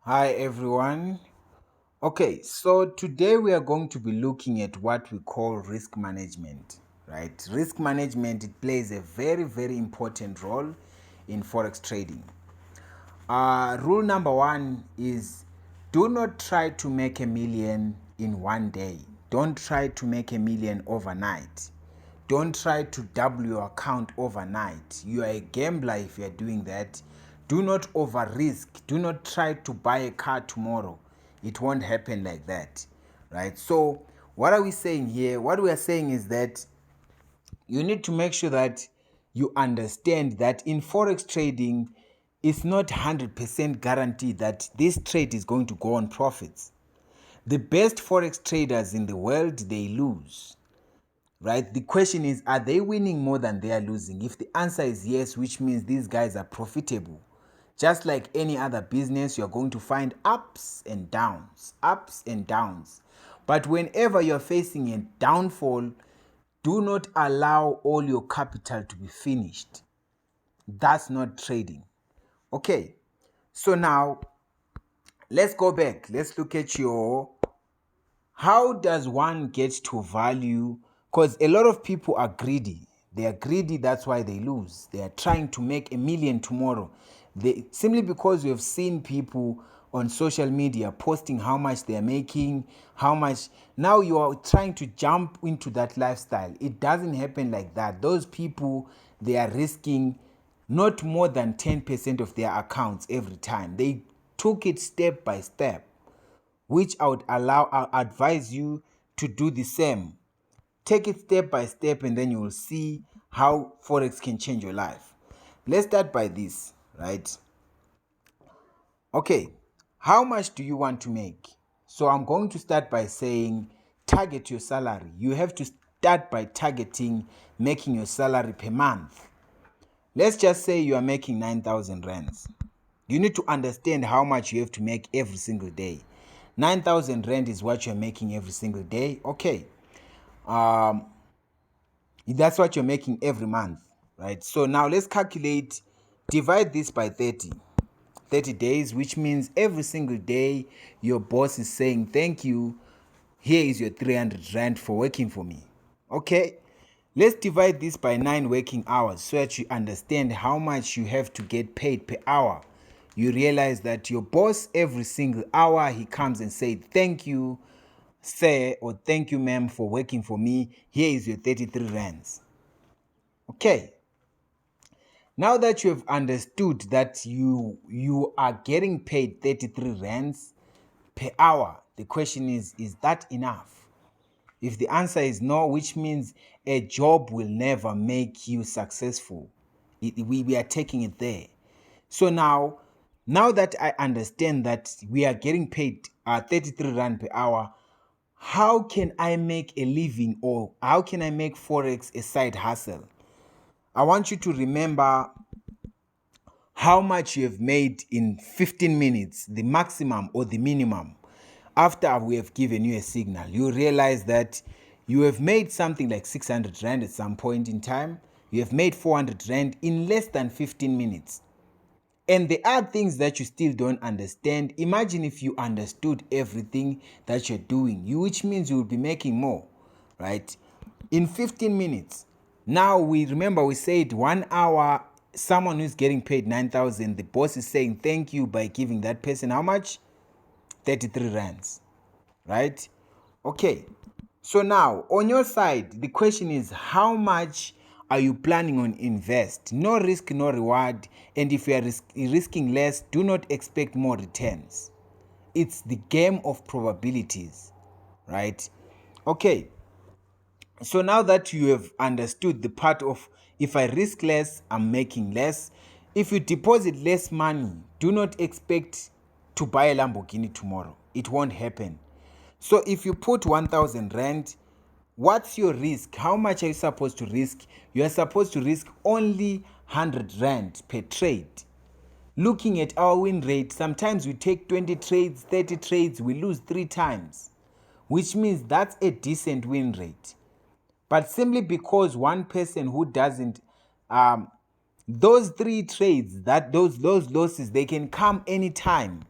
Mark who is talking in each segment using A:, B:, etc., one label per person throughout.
A: Hi everyone. Okay, so today we are going to be looking at what we call risk management, right? Risk management, it plays a very important role in forex trading. Rule number one is do not try to make a million in one day. Don't try to make a million overnight. Don't try to double your account overnight. You are a gambler if you are doing that. Do not over risk. Do not try to buy a car tomorrow. It won't happen like that, right? So what are we saying here? What we are saying is that you need to make sure that you understand that in forex trading, it's not 100% guaranteed that this trade is going to go on profits. The best forex traders in the world, they lose, right? The question is, are they winning more than they are losing? If the answer is yes, which means these guys are profitable. Just like any other business, you're going to find ups and downs, ups and downs. But whenever you're facing a downfall, do not allow all your capital to be finished. That's not trading. Okay, so now let's go back. Let's look at how does one get to value? Because a lot of people are greedy. They are greedy, that's why they lose. They are trying to make a million tomorrow. Simply because you have seen people on social media posting how much they are making, how much. Now you are trying to jump into that lifestyle. It doesn't happen like that. Those people, they are risking not more than 10% of their accounts every time. They took it step by step, which I advise you to do the same. Take it step by step and then you will see how forex can change your life. Let's start by this, right? Okay, how much do you want to make? So I'm going to start by saying target your salary. You have to start by targeting making your salary per month. Let's just say you are making 9,000 rands. You need to understand how much you have to make every single day. 9,000 rand is what you're making every single day. Okay. That's what you're making every month, right? So now let's calculate, divide this by 30. 30 days, which means every single day your boss is saying, thank you. Here is your 300 rand for working for me. Okay. Let's divide this by 9 working hours so that you understand how much you have to get paid per hour. You realize that your boss, every single hour, he comes and says, thank you, sir, or thank you, ma'am, for working for me. Here is your 33 rands. Okay. Now that you have understood that you are getting paid 33 rands per hour, the question is that enough? If the answer is no, which means a job will never make you successful. We are taking it there. So now that I understand that we are getting paid 33 rand per hour, how can I make a living, or how can I make forex a side hustle? I want you to remember how much you have made in 15 minutes, the maximum or the minimum. After we have given you a signal, you realize that you have made something like 600 rand at some point in time. You have made 400 rand in less than 15 minutes. And there are things that you still don't understand. Imagine if you understood everything that you're doing, which means you will be making more, right? In 15 minutes. Now we remember we said 1 hour, someone who's getting paid 9,000, the boss is saying thank you by giving that person how much? 33 rands, right? Okay. So now on your side, the question is how much are you planning on invest? No risk, no reward. And if you are risking less, do not expect more returns. It's the game of probabilities, right? Okay. So now that you have understood the part of if I risk less, I'm making less. If you deposit less money, do not expect to buy a Lamborghini tomorrow. It won't happen. So if you put 1,000 rand, what's your risk? How much are you supposed to risk? You are supposed to risk only 100 rand per trade. Looking at our win rate, sometimes we take 20 trades, 30 trades, we lose 3 times, which means that's a decent win rate. But simply because one person who doesn't, those 3 trades, that those losses, they can come anytime.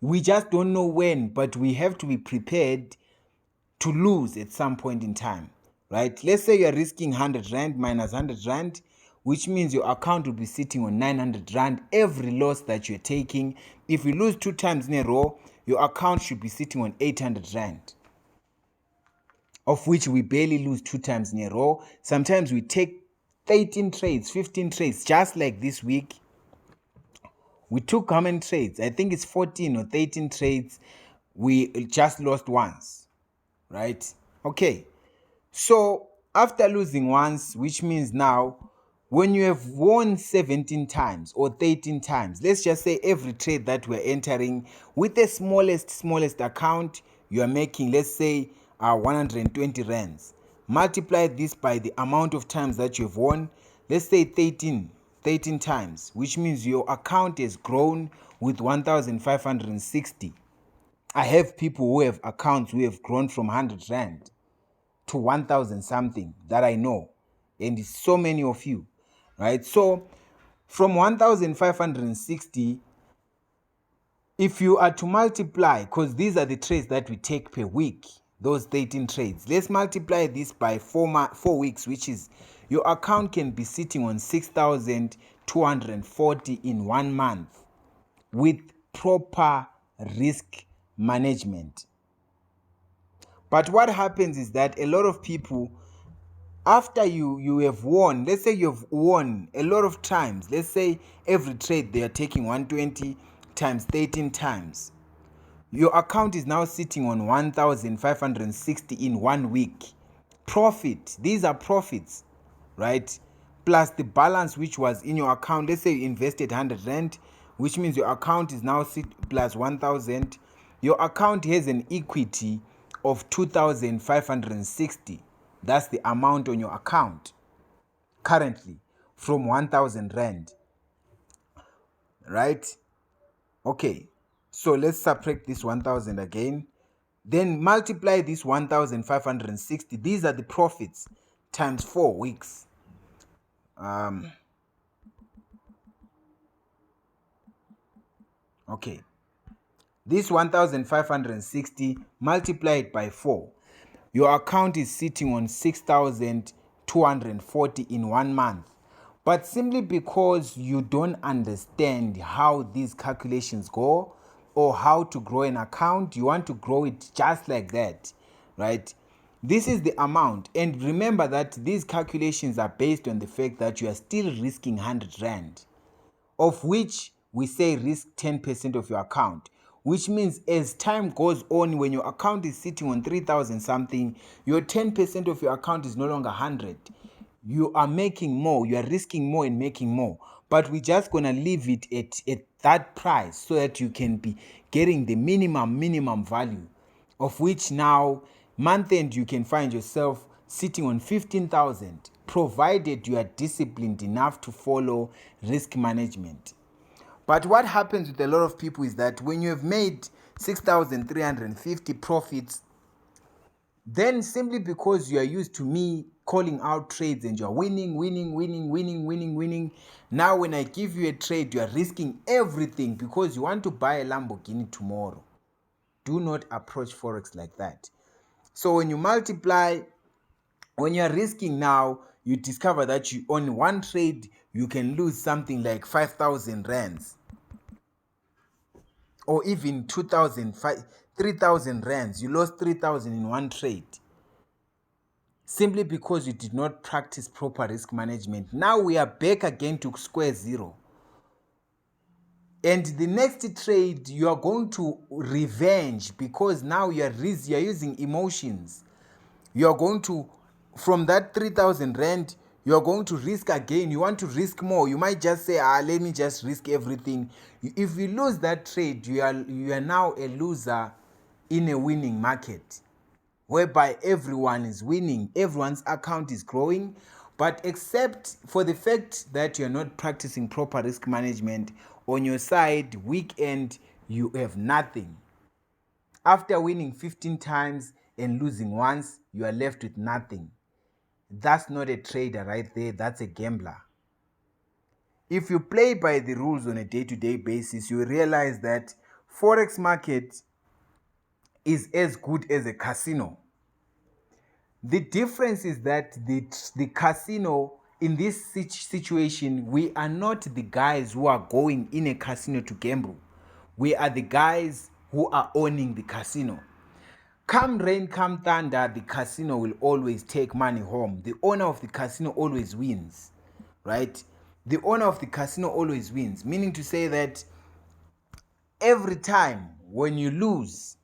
A: We just don't know when, but we have to be prepared to lose at some point in time, right? Let's say you're risking 100 Rand minus 100 Rand, which means your account will be sitting on 900 Rand every loss that you're taking. If you lose 2 times in a row, your account should be sitting on 800 Rand, of which we barely lose 2 times in a row. Sometimes we take 13 trades, 15 trades, just like this week. We took how many trades? I think it's 14 or 13 trades. We just lost once, right? Okay. So after losing once, which means now when you have won 17 times or 13 times, let's just say every trade that we're entering with the smallest account, you are making, let's say, 120 rands. Multiply this by the amount of times that you've won. Let's say 13 times, which means your account has grown with 1,560. I have people who have accounts who have grown from 100 Rand to 1,000 something that I know. And it's so many of you, right? So from 1,560, if you are to multiply, because these are the trades that we take per week, those 13 trades, let's multiply this by 4 weeks, which is your account can be sitting on 6,240 in 1 month with proper risk management. But what happens is that a lot of people, after you have won, let's say you've won a lot of times, let's say every trade they are taking 120 times 13 times, your account is now sitting on 1,560 in 1 week. Profit, these are profits, right? Plus the balance which was in your account. Let's say you invested 100 Rand, which means your account is now plus 1,000. Your account has an equity of 2,560. That's the amount on your account currently from 1,000 Rand, right? Okay, so let's subtract this 1,000 again. Then multiply this 1,560. These are the profits times 4 weeks. Okay, this 1,560 multiplied by 4. Your account is sitting on 6,240 in 1 month. But simply because you don't understand how these calculations go or how to grow an account, you want to grow it just like that, right? This is the amount. And remember that these calculations are based on the fact that you are still risking 100 Rand, of which we say risk 10% of your account, which means as time goes on, when your account is sitting on 3,000 something, your 10% of your account is no longer 100. You are making more, you are risking more and making more, but we're just gonna leave it at that price so that you can be getting the minimum value, of which now month end you can find yourself sitting on 15,000, provided you are disciplined enough to follow risk management. But what happens with a lot of people is that when you have made 6,350 profits, then simply because you are used to me calling out trades and you're winning, now when I give you a trade, you are risking everything because you want to buy a Lamborghini tomorrow. Do not approach Forex like that. So when you multiply, when you're risking now, you discover that you on one trade, you can lose something like 5,000 rands or even 2,000, 3,000 rands. You lost 3,000 in one trade simply because you did not practice proper risk management. Now we are back again to square zero. And the next trade, you are going to revenge because now you're using emotions. You are going to, from that 3,000 Rand, you are going to risk again. You want to risk more. You might just say, let me just risk everything. If you lose that trade, you are now a loser in a winning market, whereby everyone is winning, everyone's account is growing, but except for the fact that you're not practicing proper risk management, on your side, weekend, you have nothing. After winning 15 times and losing once, you are left with nothing. That's not a trader right there, that's a gambler. If you play by the rules on a day-to-day basis, you realize that Forex market is as good as a casino. The difference is that the casino, in this situation, we are not the guys who are going in a casino to gamble. We are the guys who are owning the casino. Come rain, come thunder, the casino will always take money home. The owner of the casino always wins, right? The owner of the casino always wins, meaning to say that every time when you lose,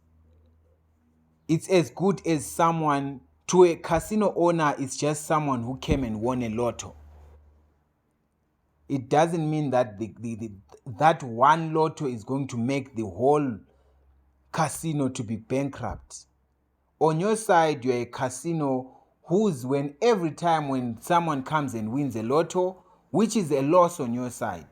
A: it's as good as someone, to a casino owner, it's just someone who came and won a lotto. It doesn't mean that that one lotto is going to make the whole casino to be bankrupt. On your side, you're a casino whose, when every time when someone comes and wins a lotto, which is a loss on your side,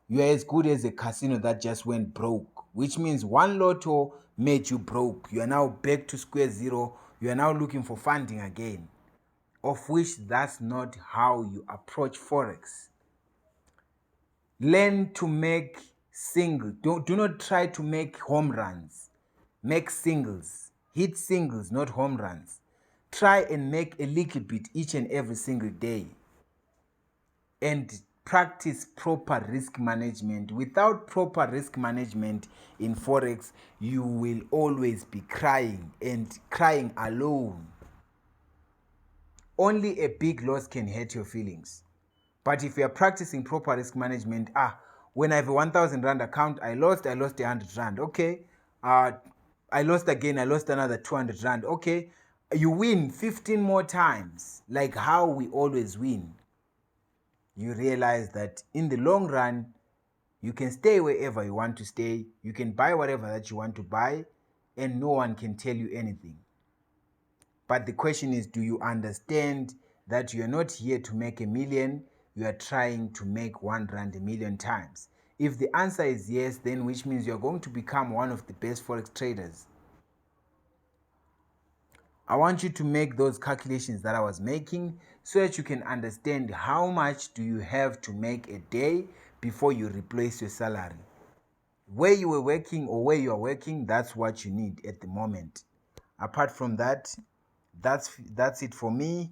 A: you're as good as a casino that just went broke, which means one lotto made you broke. You are now back to square zero. You are now looking for funding again, of which that's not how you approach Forex. Learn to make singles. Do not try to make home runs. Make singles. Hit singles, not home runs. Try and make a little bit each and every single day. And practice proper risk management. Without proper risk management in Forex, you will always be crying, and crying alone. Only a big loss can hurt your feelings. But if you are practicing proper risk management, when I have a 1,000 Rand account, I lost 100 Rand. Okay. I lost again, I lost another 200 Rand. Okay. You win 15 more times, like how we always win. You realize that in the long run, you can stay wherever you want to stay. You can buy whatever that you want to buy, and no one can tell you anything. But the question is, do you understand that you are not here to make a million? You are trying to make 1 Rand a million times. If the answer is yes, then which means you are going to become one of the best Forex traders. I want you to make those calculations that I was making so that you can understand how much do you have to make a day before you replace your salary. Where you were working or where you are working, that's what you need at the moment. Apart from that, that's it for me.